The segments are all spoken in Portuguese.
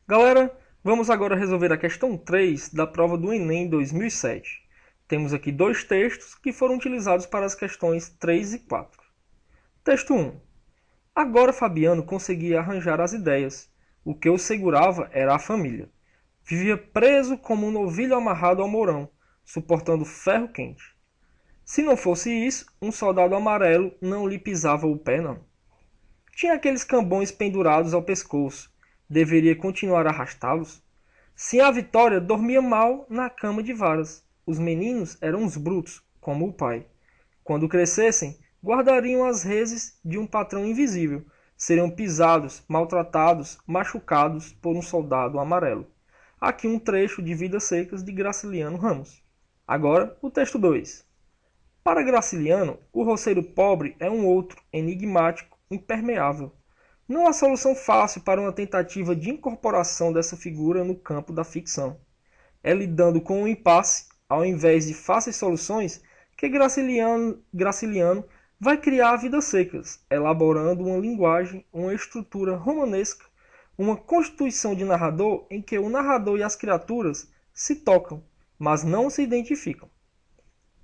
Galera, vamos agora resolver a questão 3 da prova do Enem 2007. Temos aqui dois textos que foram utilizados para as questões 3 e 4. Texto 1. Agora Fabiano conseguia arranjar as ideias. O que o segurava era a família. Vivia preso como um novilho amarrado ao mourão, suportando ferro quente. Se não fosse isso, um soldado amarelo não lhe pisava o pé, não. Tinha aqueles cambões pendurados ao pescoço. Deveria continuar a arrastá-los? Sim, a Vitória dormia mal na cama de varas. Os meninos eram uns brutos, como o pai. Quando crescessem, guardariam as reses de um patrão invisível. Seriam pisados, maltratados, machucados por um soldado amarelo. Aqui um trecho de Vidas Secas de Graciliano Ramos. Agora, o texto 2. Para Graciliano, o roceiro pobre é um outro, enigmático, impermeável. Não há solução fácil para uma tentativa de incorporação dessa figura no campo da ficção. É lidando com o impasse, ao invés de fáceis soluções, que Graciliano vai criar Vidas Secas, elaborando uma linguagem, uma estrutura romanesca, uma constituição de narrador em que o narrador e as criaturas se tocam, mas não se identificam.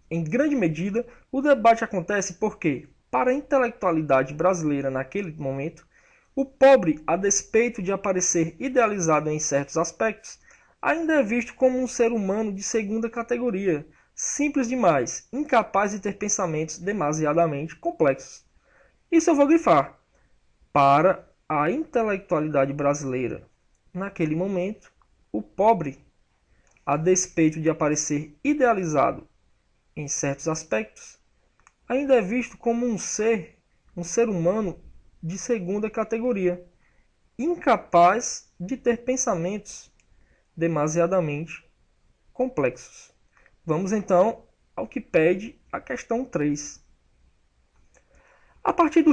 Em grande medida, o debate acontece porque, para a intelectualidade brasileira naquele momento, o pobre, a despeito de aparecer idealizado em certos aspectos, ainda é visto como um ser humano de segunda categoria, simples demais, incapaz de ter pensamentos demasiadamente complexos. Isso eu vou grifar. Para a intelectualidade brasileira, naquele momento, o pobre, a despeito de aparecer idealizado em certos aspectos, ainda é visto como um ser humano de segunda categoria, incapaz de ter pensamentos demasiadamente complexos. Vamos então ao que pede a questão 3. A partir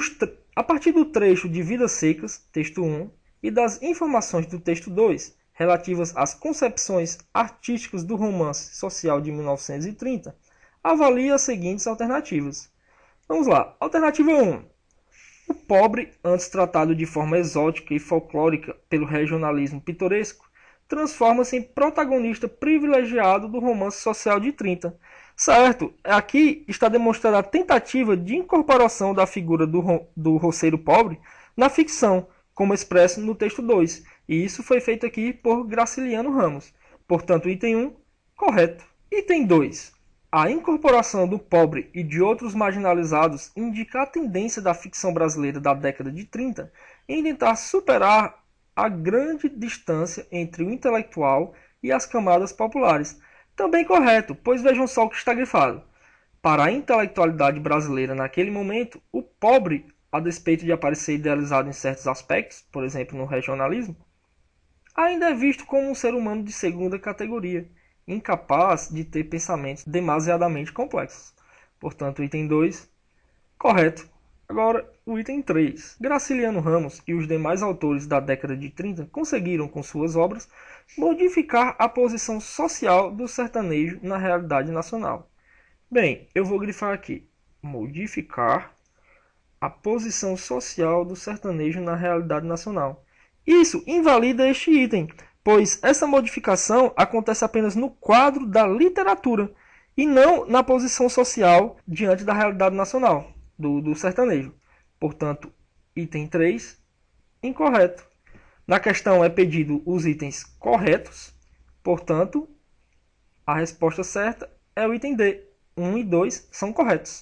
do trecho de Vidas Secas, texto 1, e das informações do texto 2, relativas às concepções artísticas do romance social de 1930, avalie as seguintes alternativas. Vamos lá. Alternativa 1. O pobre, antes tratado de forma exótica e folclórica pelo regionalismo pitoresco, transforma-se em protagonista privilegiado do romance social de 30. Certo, aqui está demonstrada a tentativa de incorporação da figura do roceiro pobre na ficção, como expresso no texto 2. E isso foi feito aqui por Graciliano Ramos. Portanto, item 1, correto. Item 2. A incorporação do pobre e de outros marginalizados indica a tendência da ficção brasileira da década de 30 em tentar superar a grande distância entre o intelectual e as camadas populares. Também correto, pois vejam só o que está grifado. Para a intelectualidade brasileira naquele momento, o pobre, a despeito de aparecer idealizado em certos aspectos, por exemplo no regionalismo, ainda é visto como um ser humano de segunda categoria, incapaz de ter pensamentos demasiadamente complexos. Portanto, o item 2, correto. Agora, o item 3. Graciliano Ramos e os demais autores da década de 30 conseguiram, com suas obras, modificar a posição social do sertanejo na realidade nacional. Bem, eu vou grifar aqui. Modificar a posição social do sertanejo na realidade nacional. Isso invalida este item, pois essa modificação acontece apenas no quadro da literatura e não na posição social diante da realidade nacional do sertanejo. Portanto, item 3, incorreto. Na questão é pedido os itens corretos, portanto, a resposta certa é o item D. 1 e 2 são corretos.